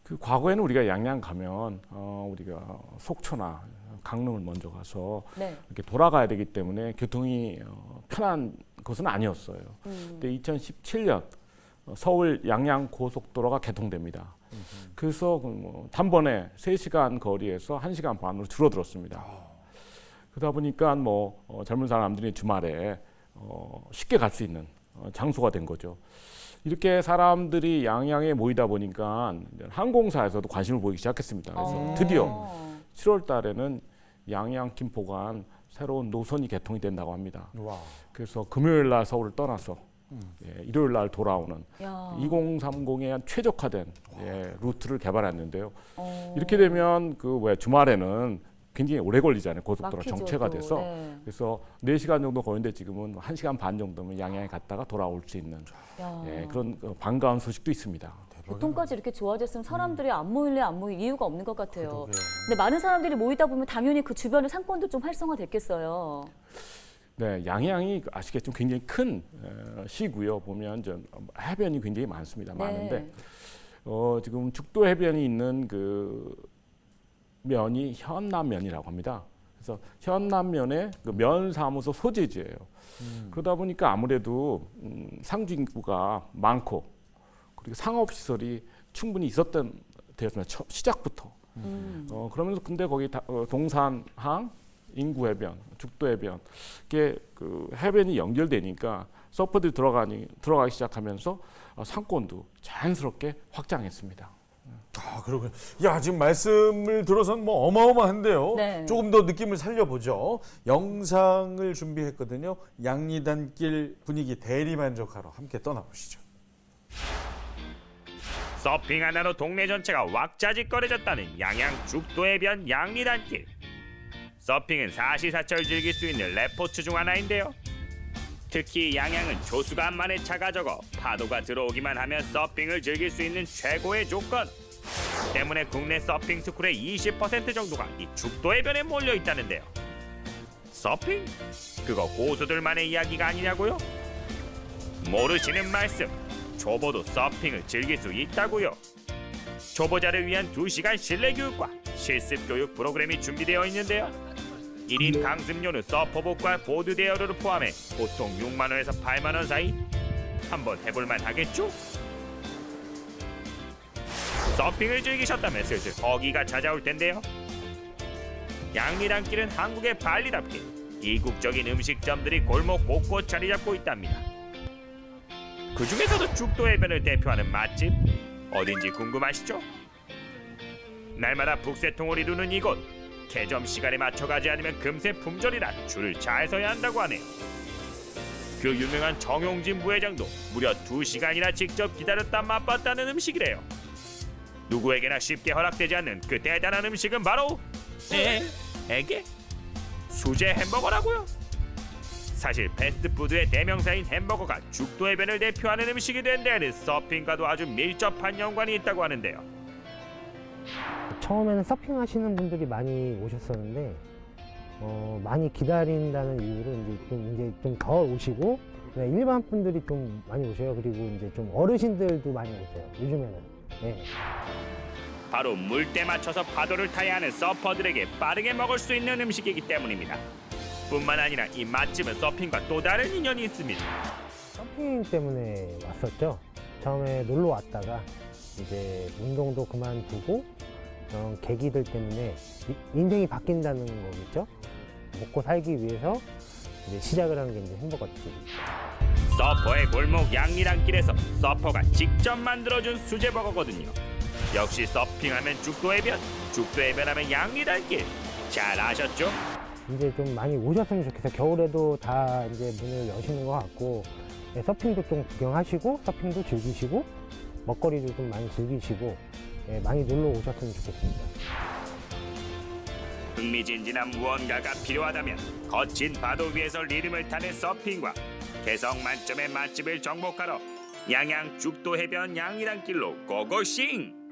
그 과거에는 우리가 양양 가면 우리가 속초나 강릉을 먼저 가서 네. 이렇게 돌아가야 되기 때문에 교통이 편한 것은 아니었어요. 근데 2017년 서울 양양 고속도로가 개통됩니다. 그래서 단번에 3시간 거리에서 1시간 반으로 줄어들었습니다. 그러다 보니까 뭐 젊은 사람들이 주말에 쉽게 갈 수 있는 장소가 된 거죠. 이렇게 사람들이 양양에 모이다 보니까 항공사에서도 관심을 보이기 시작했습니다. 그래서 드디어 7월 달에는 양양 김포 간 새로운 노선이 개통이 된다고 합니다. 와. 그래서 금요일 날 서울을 떠나서 일요일 날 돌아오는 야. 2030에 최적화된 루트를 개발했는데요. 이렇게 되면 그 주말에는 굉장히 오래 걸리잖아요. 고속도로 막히죠, 정체가 또. 돼서 네. 그래서 4시간 정도 걸리는데 지금은 1시간 반 정도면 양양에 갔다가 돌아올 수 있는 그런 반가운 소식도 있습니다. 교통까지 이렇게 좋아졌으면 사람들이 안 모일래 안 모일 이유가 없는 것 같아요. 근데 많은 사람들이 모이다 보면 당연히 그 주변의 상권도 좀 활성화됐겠어요. 네, 양양이 아시겠지만 굉장히 큰 시고요. 보면 해변이 굉장히 많습니다. 네. 많은데 지금 죽도 해변이 있는 그 면이 현남면이라고 합니다. 그래서 현남면의 그 면사무소 소재지예요. 그러다 보니까 아무래도 상주 인구가 많고 그리고 상업시설이 충분히 있었던 데였습니다. 시작부터. 그러면서 근데 거기 동산항, 인구해변, 죽도해변 이게 그 해변이 연결되니까 서퍼들이 들어가기 시작하면서 상권도 자연스럽게 확장했습니다. 그렇군요. 야, 지금 말씀을 들어서는 뭐 어마어마한데요. 네. 조금 더 느낌을 살려보죠. 영상을 준비했거든요. 양리단길 분위기 대리만족하러 함께 떠나보시죠. 서핑 하나로 동네 전체가 왁자지껄해졌다는 양양 죽도해변 양리단길. 서핑은 사시사철 즐길 수 있는 레포츠 중 하나인데요. 특히 양양은 조수간만에 차가 적어 파도가 들어오기만 하면 서핑을 즐길 수 있는 최고의 조건. 때문에 국내 서핑 스쿨의 20% 정도가 이 죽도해변에 몰려 있다는데요. 서핑? 그거 고수들만의 이야기가 아니냐고요? 모르시는 말씀. 초보도 서핑을 즐길 수 있다고요. 초보자를 위한 2시간 실내 교육과 실습 교육 프로그램이 준비되어 있는데요. 1인 강습료는 서퍼복과 보드 대여료를 포함해 보통 6만 원에서 8만 원 사이. 한번 해볼만 하겠죠? 서핑을 즐기셨다면 슬슬 허기가 찾아올 텐데요. 양리단길은 한국의 발리답게 이국적인 음식점들이 골목 곳곳 자리 잡고 있답니다. 그 중에서도 죽도 해변을 대표하는 맛집 어딘지 궁금하시죠? 날마다 북새통을 이루는 이곳, 개점 시간에 맞춰 가지 않으면 금세 품절이라 줄을 잘 서야 한다고 하네요. 그 유명한 정용진 부회장도 무려 2시간이나 직접 기다렸다 맛봤다는 음식이래요. 누구에게나 쉽게 허락되지 않는 그 대단한 음식은 바로 에게? 수제 햄버거라고요. 사실 패스트푸드의 대명사인 햄버거가 죽도 해변을 대표하는 음식이 된 데에는 서핑과도 아주 밀접한 연관이 있다고 하는데요. 처음에는 서핑하시는 분들이 많이 오셨었는데 많이 기다린다는 이유로 이제 좀 더 오시고, 네, 일반 분들이 좀 많이 오셔요. 그리고 이제 좀 어르신들도 많이 오세요. 요즘에는. 네. 바로 물때 맞춰서 파도를 타야 하는 서퍼들에게 빠르게 먹을 수 있는 음식이기 때문입니다. 뿐만 아니라 이 맛집은 서핑과 또 다른 인연이 있습니다. 서핑 때문에 왔었죠. 처음에 놀러 왔다가 이제 운동도 그만두고 계기들 때문에 인생이 바뀐다는 거겠죠. 먹고 살기 위해서 이제 시작을 한 게 이제 햄버거집. 서퍼의 골목 양리단길에서 서퍼가 직접 만들어준 수제버거거든요. 역시 서핑하면 죽도해변, 죽도해변하면 양리단길. 잘 아셨죠? 이제 좀 많이 오셨으면 좋겠어요. 겨울에도 다 이제 문을 여시는 것 같고, 네, 서핑도 좀 구경하시고, 서핑도 즐기시고, 먹거리도 좀 많이 즐기시고, 네, 많이 놀러 오셨으면 좋겠습니다. 흥미진진한 무언가가 필요하다면 거친 파도 위에서 리듬을 타는 서핑과 개성 만점의 맛집을 정복하러 양양 죽도해변 양리단길로 고고싱!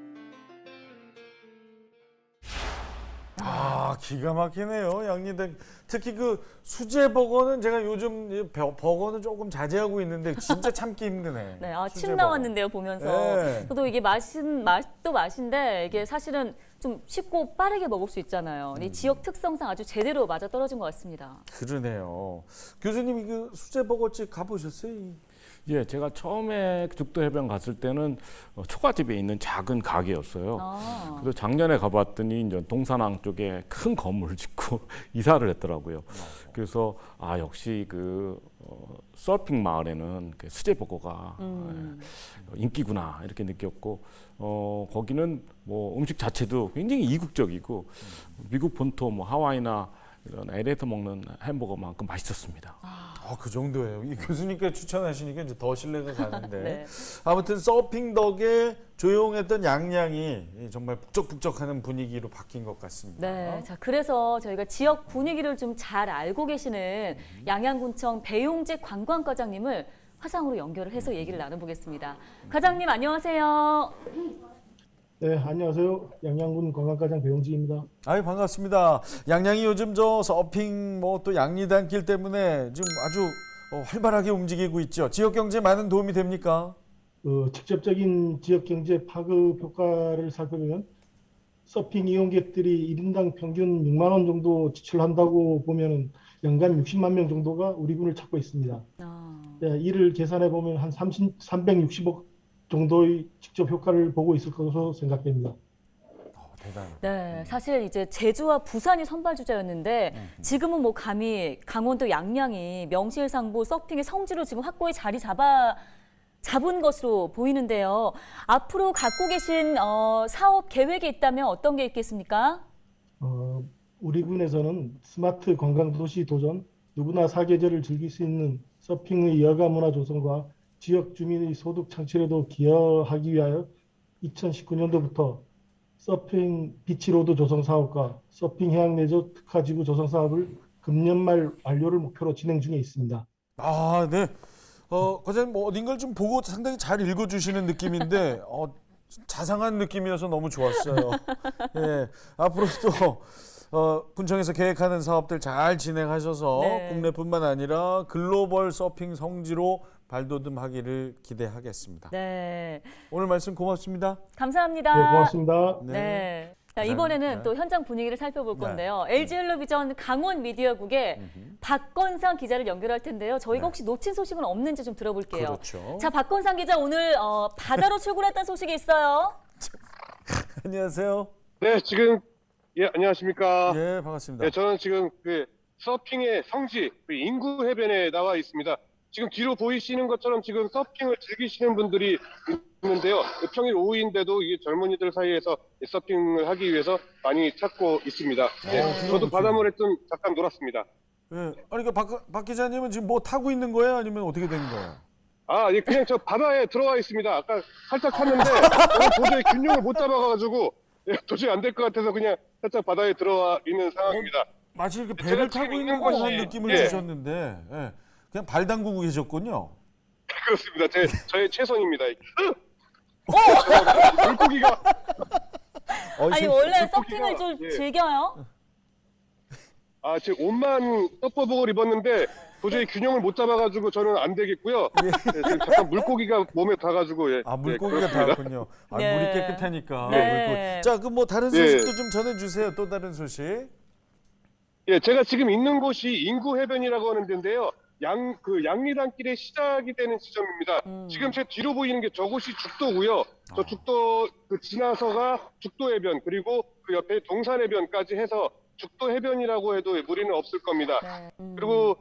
아, 기가 막히네요. 양리단. 특히 그 수제 버거는 제가 요즘 버거는 조금 자제하고 있는데 진짜 참기 힘드네. 네, 아, 수제 침 버거. 나왔는데요, 보면서. 네. 저도 이게 맛도 맛인데 이게 사실은 좀 쉽고 빠르게 먹을 수 있잖아요. 이 지역 특성상 아주 제대로 맞아 떨어진 것 같습니다. 그러네요. 교수님이 그 수제 버거집 가보셨어요? 예, 제가 처음에 죽도 해변 갔을 때는 초가집에 있는 작은 가게였어요. 아. 그래서 작년에 가봤더니 이제 동산항 쪽에 큰 건물을 짓고 이사를 했더라고요. 그래서 아, 역시 그 서핑 마을에는 그 수제 버거가 인기구나 이렇게 느꼈고, 거기는 뭐 음식 자체도 굉장히 이국적이고 미국 본토 뭐 하와이나 이런 LA에서 먹는 햄버거만큼 맛있었습니다. 그 정도예요. 이 교수님께 추천하시니까 이제 더 신뢰가 가는데. 네. 아무튼 서핑 덕에 조용했던 양양이 정말 북적북적하는 분위기로 바뀐 것 같습니다. 네, 자 그래서 저희가 지역 분위기를 좀 잘 알고 계시는 양양군청 배용직 관광과장님을 화상으로 연결을 해서 얘기를 나눠보겠습니다. 과장님 안녕하세요. 네, 안녕하세요. 양양군 관광과장 배용직입니다. 아유, 반갑습니다. 양양이 요즘 저 서핑 뭐 또 양리단길 때문에 지금 아주 활발하게 움직이고 있죠. 지역 경제에 많은 도움이 됩니까? 직접적인 지역 경제 파급 효과를 살펴보면 서핑 이용객들이 1인당 평균 6만 원 정도 지출한다고 보면 연간 60만 명 정도가 우리 군을 찾고 있습니다. 네, 이를 계산해 보면 한 360억 정도의 직접 효과를 보고 있을 것으로 생각됩니다. 대단해요. 네, 사실 이제 제주와 부산이 선발 주자였는데 지금은 뭐 감히 강원도 양양이 명실상부 서핑의 성지로 지금 확고히 자리 잡은 것으로 보이는데요. 앞으로 갖고 계신 사업 계획이 있다면 어떤 게 있겠습니까? 우리 군에서는 스마트 관광도시 도전, 누구나 사계절을 즐길 수 있는 서핑의 여가 문화 조성과 지역 주민의 소득 창출에도 기여하기 위하여 2019년도부터 서핑 비치로드 조성 사업과 서핑 해양 레저 특화지구 조성 사업을 금년 말 완료를 목표로 진행 중에 있습니다. 아, 네. 과장님 뭐 어딘가를 좀 보고 상당히 잘 읽어주시는 느낌인데 자상한 느낌이어서 너무 좋았어요. 예, 앞으로도 군청에서 계획하는 사업들 잘 진행하셔서 네. 국내뿐만 아니라 글로벌 서핑 성지로 발돋움하기를 기대하겠습니다. 네, 오늘 말씀 고맙습니다. 감사합니다. 네, 고맙습니다. 네. 자, 이번에는 네. 또 현장 분위기를 살펴볼 네. 건데요. LG헬로비전 강원 미디어국의 박건상 기자를 연결할 텐데요. 저희가 네. 혹시 놓친 소식은 없는지 좀 들어볼게요. 그렇죠. 자, 박건상 기자 오늘 바다로 출근했다는 소식이 있어요. 안녕하세요. 네, 지금 안녕하십니까? 예, 반갑습니다. 네, 저는 지금 그 서핑의 성지 인구 해변에 나와 있습니다. 지금 뒤로 보이시는 것처럼 지금 서핑을 즐기시는 분들이 있는데요. 평일 오후인데도 이게 젊은이들 사이에서 서핑을 하기 위해서 많이 찾고 있습니다. 저도 바닷물에 좀 잠깐 놀았습니다. 예. 아니 그러니까 박 기자님은 지금 뭐 타고 있는 거예요? 아니면 어떻게 된 거예요? 예, 그냥 저 바다에 들어와 있습니다. 아까 살짝 탔는데 도저히 균형을 못 잡아가지고 도저히 안 될 것 같아서 그냥 살짝 바다에 들어와 있는 상황입니다. 마치 이렇게 배를 타고 있는 것 같은 느낌을 주셨는데 그냥 발 담그고 계셨군요. 그렇습니다. 저의 최선입니다. 물고기가 아니 원래 서핑을 좀 즐겨요? 지금 옷만 서퍼복을 입었는데 도저히 균형을 못 잡아가지고 저는 안 되겠고요. 지금 잠깐 물고기가 몸에 닿아가지고 물고기가 닿았군요. 물이 깨끗하니까. 네. 자, 그럼 뭐 다른 소식도 좀 전해주세요. 또 다른 소식. 제가 지금 있는 곳이 인구 해변이라고 하는 데인데요. 양리단길의 시작이 되는 지점입니다. 지금 제 뒤로 보이는 게 저곳이 죽도고요. 저 죽도 지나서가 죽도 해변 그리고 그 옆에 동산 해변까지 해서 죽도 해변이라고 해도 무리는 없을 겁니다. 그리고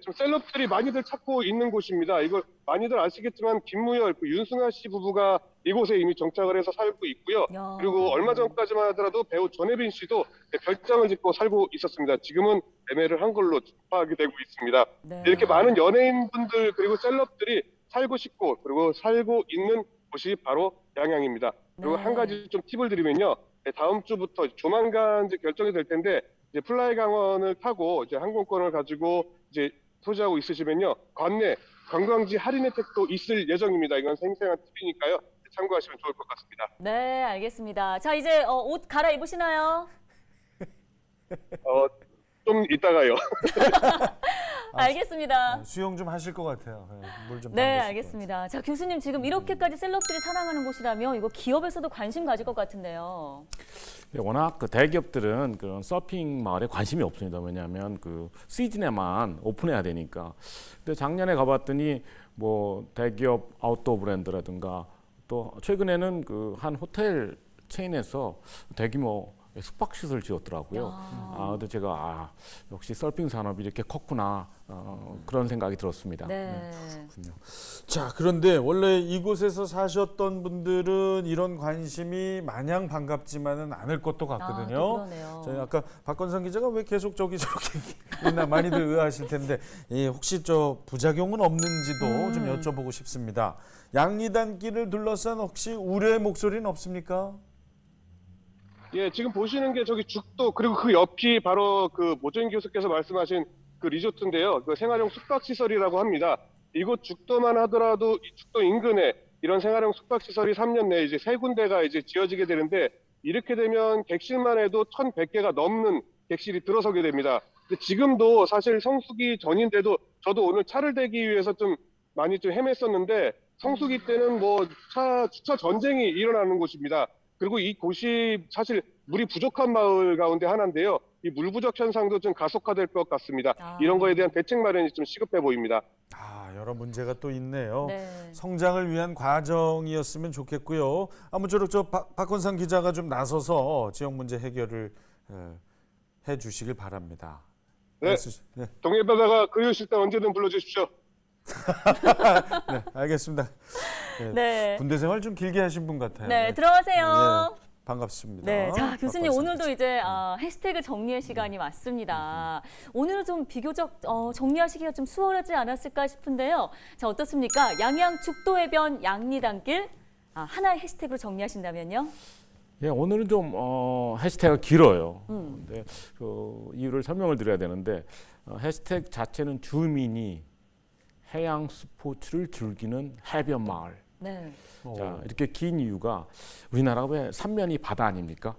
좀 셀럽들이 많이들 찾고 있는 곳입니다. 이걸 많이들 아시겠지만 김무열, 윤승아 씨 부부가 이곳에 이미 정착을 해서 살고 있고요. 그리고 얼마 전까지만 하더라도 배우 전혜빈 씨도 별장을 짓고 살고 있었습니다. 지금은 매매를 한 걸로 파악이 되고 있습니다. 이렇게 많은 연예인분들 그리고 셀럽들이 살고 싶고 그리고 살고 있는 곳이 바로 양양입니다. 그리고 한 가지 좀 팁을 드리면요. 다음 주부터 조만간 이제 결정이 될 텐데 이제 플라이 강원을 타고 이제 항공권을 가지고 이제 소지하고 있으시면요. 관내 관광지 할인 혜택도 있을 예정입니다. 이건 생생한 팁이니까요. 참고하시면 좋을 것 같습니다. 네, 알겠습니다. 자, 이제 옷 갈아입으시나요? 좀 이따가요. 알겠습니다. 수영 좀 하실 것 같아요. 물 좀. 네, 알겠습니다. 자, 교수님 지금 이렇게까지 셀럽들이 사랑하는 곳이라면 이거 기업에서도 관심 가질 것 같은데요. 워낙 그 대기업들은 그런 서핑 마을에 관심이 없습니다. 왜냐하면 그 시즌에만 오픈해야 되니까. 근데 작년에 가봤더니 뭐 대기업 아웃도어 브랜드라든가 또 최근에는 그 한 호텔 체인에서 대규모 숙박시설 지었더라고요. 근데 제가 역시 서핑 산업이 이렇게 컸구나 그런 생각이 들었습니다. 네. 그렇군요. 자, 그런데 원래 이곳에서 사셨던 분들은 이런 관심이 마냥 반갑지만은 않을 것도 같거든요. 그러네요. 저희 아까 박건성 기자가 왜 계속 저렇게 있나 많이들 의아하실 텐데 혹시 저 부작용은 없는지도 좀 여쭤보고 싶습니다. 양리단길을 둘러싼 혹시 우려의 목소리는 없습니까? 지금 보시는 게 저기 죽도 그리고 그 옆이 바로 그 모조인 교수께서 말씀하신 그 리조트인데요. 그 생활용 숙박시설이라고 합니다. 이곳 죽도만 하더라도 이 죽도 인근에 이런 생활용 숙박시설이 3년 내에 이제 3군데가 이제 지어지게 되는데 이렇게 되면 객실만 해도 1,100개가 넘는 객실이 들어서게 됩니다. 근데 지금도 사실 성수기 전인데도 저도 오늘 차를 대기 위해서 좀 많이 좀 헤맸었는데 성수기 때는 뭐 주차 전쟁이 일어나는 곳입니다. 그리고 이 곳이 사실 물이 부족한 마을 가운데 하나인데요. 이 물 부족 현상도 좀 가속화될 것 같습니다. 이런 거에 대한 대책 마련이 좀 시급해 보입니다. 여러 문제가 또 있네요. 네. 성장을 위한 과정이었으면 좋겠고요. 아무쪼록 저 박건상 기자가 좀 나서서 지역 문제 해결을 해주시길 바랍니다. 네. 동해바다가 그리우실 때 언제든 불러주십시오. 네, 알겠습니다. 네. 군대 생활 좀 길게 하신 분 같아요. 네, 들어가세요. 네, 반갑습니다. 네, 자 교수님 오늘도 기자. 이제 해시태그 정리의 시간이 왔습니다. 오늘은 좀 비교적 정리하시기가 좀 수월하지 않았을까 싶은데요. 자 어떻습니까? 양양 죽도해변 양리단길 하나의 해시태그로 정리하신다면요? 오늘은 좀 해시태그가 길어요. 근데 그 이유를 설명을 드려야 되는데 해시태그 자체는 주민이 해양 스포츠를 즐기는 해변 마을. 네. 자, 이렇게 긴 이유가 우리나라가 왜 삼면이 바다 아닙니까?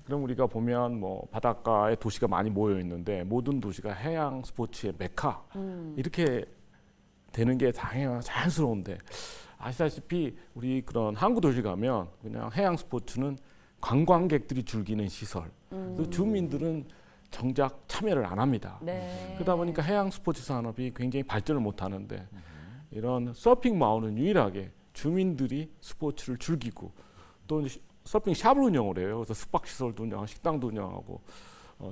그럼 우리가 보면 뭐 바닷가에 도시가 많이 모여 있는데 모든 도시가 해양 스포츠의 메카 이렇게 되는 게 자연스러운데 아시다시피 우리 그런 항구 도시 가면 그냥 해양 스포츠는 관광객들이 즐기는 시설. 그래서 주민들은 정작 참여를 안 합니다. 네. 그러다 보니까 해양 스포츠 산업이 굉장히 발전을 못 하는데 이런 서핑 마을은 유일하게 주민들이 스포츠를 즐기고 또 서핑 샵을 운영을 해요. 그래서 숙박시설도 운영하고 식당도 운영하고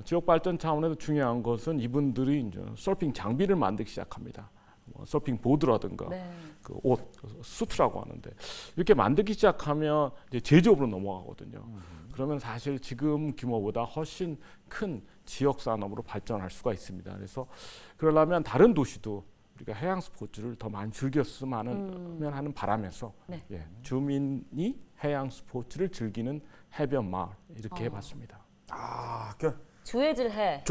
지역 발전 차원에서 중요한 것은 이분들이 이제 서핑 장비를 만들기 시작합니다. 뭐 서핑 보드라든가 네. 그 옷, 수트라고 하는데 이렇게 만들기 시작하면 이제 제조업으로 넘어가거든요. 그러면 사실 지금 규모보다 훨씬 큰 지역 산업으로 발전할 수가 있습니다. 그래서 그러려면 다른 도시도 우리가 해양 스포츠를 더 많이 즐겼으면 하는 바람에서 네. 예, 주민이 해양 스포츠를 즐기는 해변 마을 이렇게 해봤습니다. 아, 주해질해.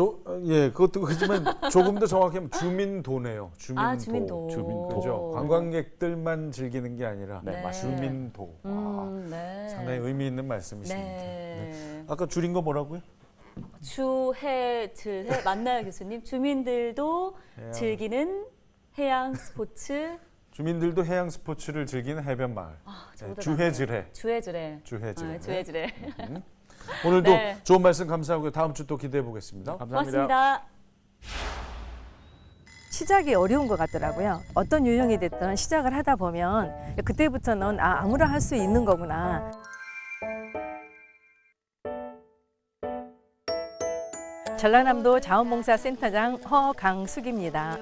예, 그것도 그렇지만 조금 더 정확하면 주민도네요. 주민도. 아, 주민도. 그죠. 관광객들만 즐기는 게 아니라 네. 주민도. 네. 상당히 의미 있는 말씀이십니다. 네. 네. 아까 줄인 거 뭐라고요? 주해질해 맞나요, 교수님? 주민들도 해양. 즐기는 해양 스포츠. 주민들도 해양 스포츠를 즐기는 해변 마을. 저보다 주해질해. 주해질해. 주해질해. 주해질해. 오늘도 네. 좋은 말씀 감사하고요. 다음 주 또 기대해 보겠습니다. 감사합니다. 고맙습니다. 시작이 어려운 것 같더라고요. 어떤 유형이 됐든 시작을 하다 보면 그때부터는 아무나 할 수 있는 거구나. 전라남도 자원봉사센터장 허강숙입니다.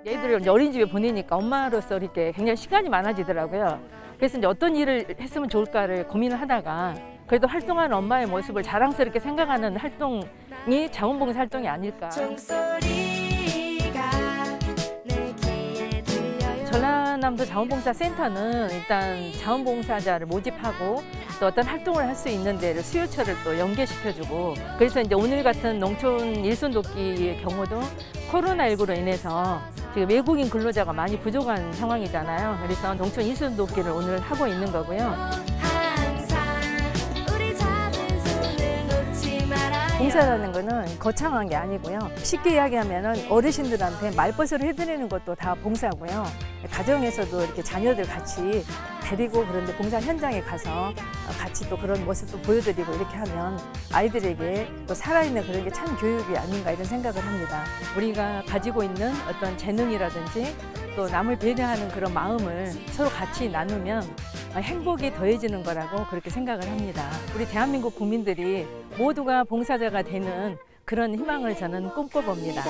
얘들을 어린이집에 보내니까 엄마로서 이렇게 굉장히 시간이 많아지더라고요. 그래서 이제 어떤 일을 했으면 좋을까를 고민을 하다가 그래도 활동하는 엄마의 모습을 자랑스럽게 생각하는 활동이 자원봉사 활동이 아닐까. 전라남도 자원봉사센터는 일단 자원봉사자를 모집하고 또 어떤 활동을 할 수 있는 데를 수요처를 또 연계시켜주고 그래서 이제 오늘 같은 농촌 일손 돕기의 경우도 코로나19로 인해서 지금 외국인 근로자가 많이 부족한 상황이잖아요. 그래서 농촌 일손 돕기를 오늘 하고 있는 거고요. 봉사라는 거는 거창한 게 아니고요. 쉽게 이야기하면 어르신들한테 말벗을 해드리는 것도 다 봉사고요. 가정에서도 이렇게 자녀들 같이 데리고 그런데 봉사 현장에 가서 같이 또 그런 모습도 보여드리고 이렇게 하면 아이들에게 또 살아있는 그런 게 참 교육이 아닌가 이런 생각을 합니다. 우리가 가지고 있는 어떤 재능이라든지 또 남을 배려하는 그런 마음을 서로 같이 나누면 행복이 더해지는 거라고 그렇게 생각을 합니다. 우리 대한민국 국민들이 모두가 봉사자가 되는 그런 희망을 저는 꿈꿔봅니다.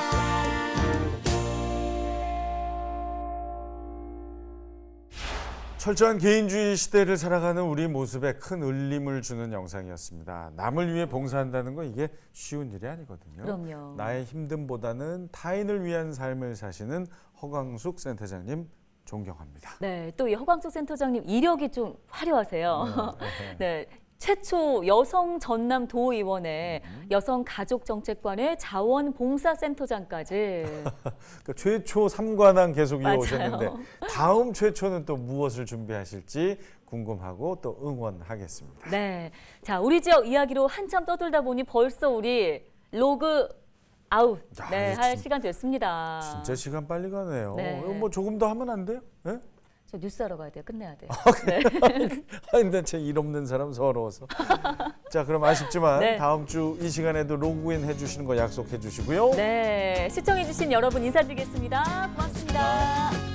철저한 개인주의 시대를 살아가는 우리 모습에 큰 울림을 주는 영상이었습니다. 남을 위해 봉사한다는 거 이게 쉬운 일이 아니거든요. 그럼요. 나의 힘듦보다는 타인을 위한 삶을 사시는 허광숙 센터장님 존경합니다. 네, 또 이 허광숙 센터장님 이력이 좀 화려하세요. 네. 최초 여성 전남 도의원의 여성가족정책관의 자원봉사센터장까지. 그러니까 최초 3관왕 계속 맞아요. 이어오셨는데 다음 최초는 또 무엇을 준비하실지 궁금하고 또 응원하겠습니다. 네, 자 우리 지역 이야기로 한참 떠들다 보니 벌써 우리 로그 아웃 네, 할 시간 됐습니다. 진짜 시간 빨리 가네요. 네. 뭐 조금 더 하면 안 돼요? 네? 저 뉴스 하러 가야 돼요. 끝내야 돼요. 네. 근데 제 일 없는 사람 서러워서. 자, 그럼 아쉽지만 네. 다음 주 이 시간에도 로그인 해주시는 거 약속해 주시고요. 네, 시청해주신 여러분 인사드리겠습니다. 고맙습니다.